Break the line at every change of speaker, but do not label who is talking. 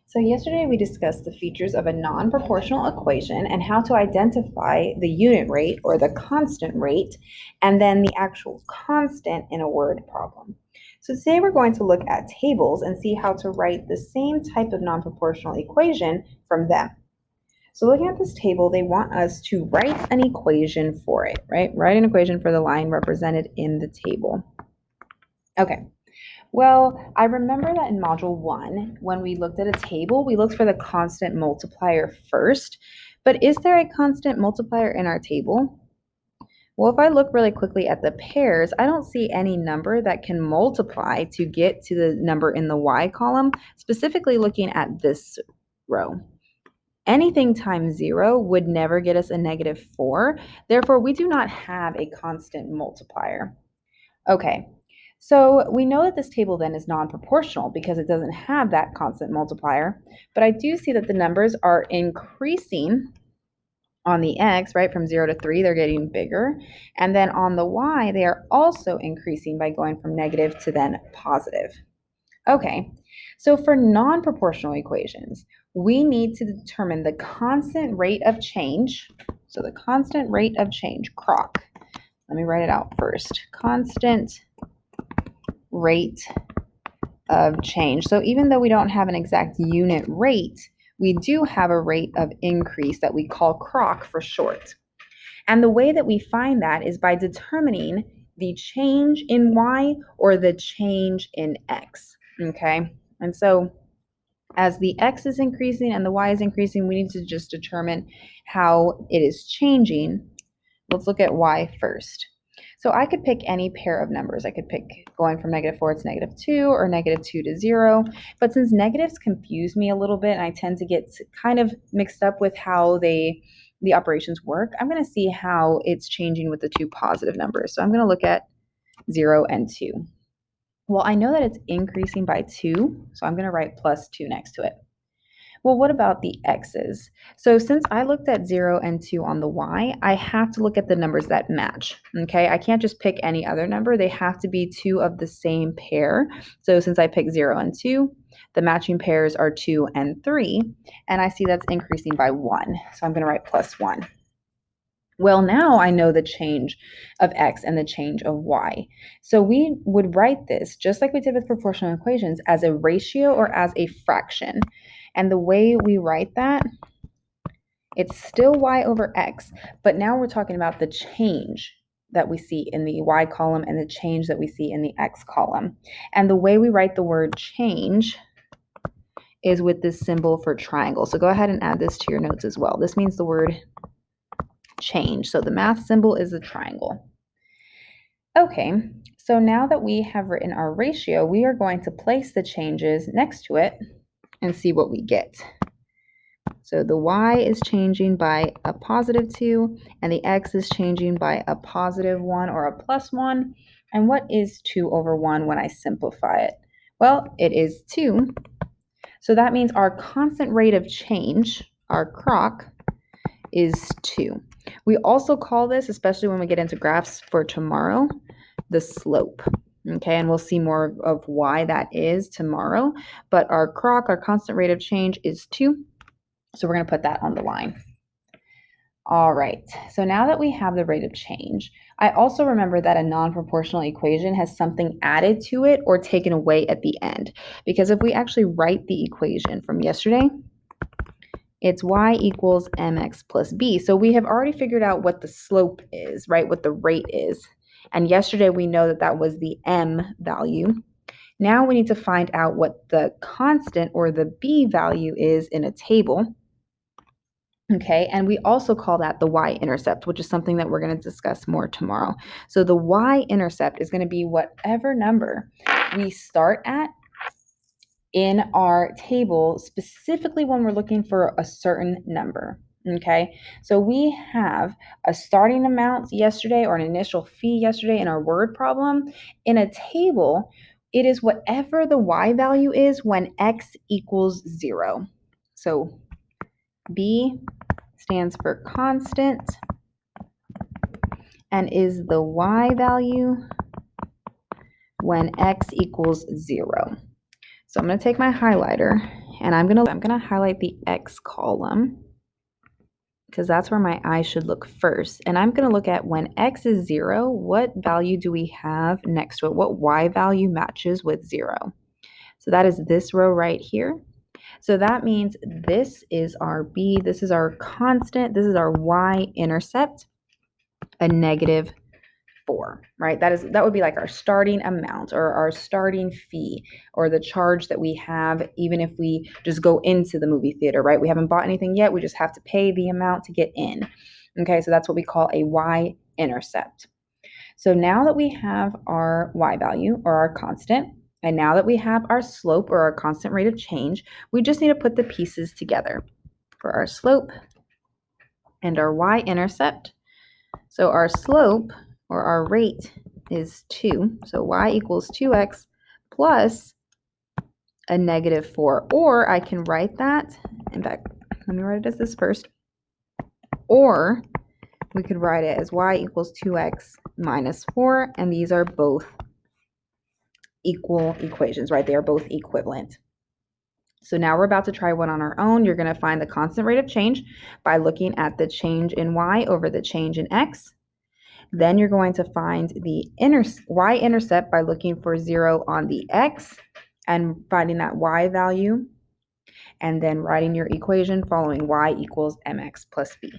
So yesterday we discussed the features of a non-proportional equation and how to identify the unit rate or the constant rate, and then the actual constant in a word problem. So today we're going to look at tables and see how to write the same type of non-proportional equation from them. So looking at this table, they want us to write an equation for it, right? Write an equation for the line represented in the table. Okay, well, I remember that in Module 1, when we looked at a table, we looked for the constant multiplier first. But is there a constant multiplier in our table? Well, if I look really quickly at the pairs, I don't see any number that can multiply to get to the number in the y column, specifically looking at this row. Anything times 0 would never get us a -4. Therefore, we do not have a constant multiplier. Okay, so we know that this table then is non-proportional because it doesn't have that constant multiplier, but I do see that the numbers are increasing on the x, right, from 0 to 3, they're getting bigger. And then on the y, they are also increasing by going from negative to then positive. Okay, so for non-proportional equations, we need to determine the constant rate of change. So the constant rate of change, CROC. Let me write it out first. Constant rate of change. So even though we don't have an exact unit rate, we do have a rate of increase that we call CROC for short. And the way that we find that is by determining the change in y or the change in x, okay? And so as the x is increasing and the y is increasing, we need to just determine how it is changing. Let's look at y first. So I could pick any pair of numbers. I could pick going from -4 to -2 or -2 to 0. But since negatives confuse me a little bit and I tend to get kind of mixed up with how the operations work, I'm going to see how it's changing with the two positive numbers. So I'm going to look at 0 and 2. Well, I know that it's increasing by 2, so I'm going to write +2 next to it. Well, what about the x's? So since I looked at 0 and 2 on the y, I have to look at the numbers that match, okay? I can't just pick any other number. They have to be two of the same pair. So since I picked 0 and 2, the matching pairs are 2 and 3, and I see that's increasing by 1. So I'm going to write +1. Well, now I know the change of x and the change of y. So we would write this, just like we did with proportional equations, as a ratio or as a fraction. And the way we write that, it's still y over x, but now we're talking about the change that we see in the y column and the change that we see in the x column. And the way we write the word change is with this symbol for triangle. So go ahead and add this to your notes as well. This means the word change. So the math symbol is a triangle. Okay, so now that we have written our ratio, we are going to place the changes next to it and see what we get. So the y is changing by a +2, and the x is changing by a +1 or a +1. And what is 2 over 1 when I simplify it? Well, it is 2. So that means our constant rate of change, our CROC, is 2. We also call this, especially when we get into graphs for tomorrow, the slope. Okay, and we'll see more of why that is tomorrow. But our CROC, our constant rate of change, is 2. So we're going to put that on the line. All right, so now that we have the rate of change, I also remember that a non-proportional equation has something added to it or taken away at the end. Because if we actually write the equation from yesterday, it's y equals mx plus b. So we have already figured out what the slope is, right? What the rate is. And yesterday we know that that was the m value. Now we need to find out what the constant or the b value is in a table. Okay, and we also call that the y-intercept, which is something that we're going to discuss more tomorrow. So the y-intercept is going to be whatever number we start at in our table, specifically when we're looking for a certain number. Okay, so we have a starting amount yesterday or an initial fee yesterday in our word problem. In a table, it is whatever the y value is when x equals 0. So B stands for constant and is the y value when x equals 0. So I'm going to take my highlighter And I'm gonna highlight the x column because that's where my eye should look first. And I'm gonna look at when x is 0, what value do we have next to it? What y value matches with 0? So that is this row right here. So that means this is our b, this is our constant, this is our y-intercept, a negative 4, right? That would be like our starting amount or our starting fee or the charge that we have even if we just go into the movie theater, right? We haven't bought anything yet. We just have to pay the amount to get in. Okay, so that's what we call a y-intercept. So now that we have our y value or our constant, and now that we have our slope or our constant rate of change, we just need to put the pieces together for our slope and our y-intercept. So our slope or our rate is 2. So y equals 2x plus a negative 4. Or I can write that, in fact, let me write it as this first. Or we could write it as y equals 2x minus 4. And these are both equal equations, right? They are both equivalent. So now we're about to try one on our own. You're going to find the constant rate of change by looking at the change in y over the change in x. Then you're going to find the y-intercept by looking for 0 on the x and finding that y value, and then writing your equation following y equals mx plus b.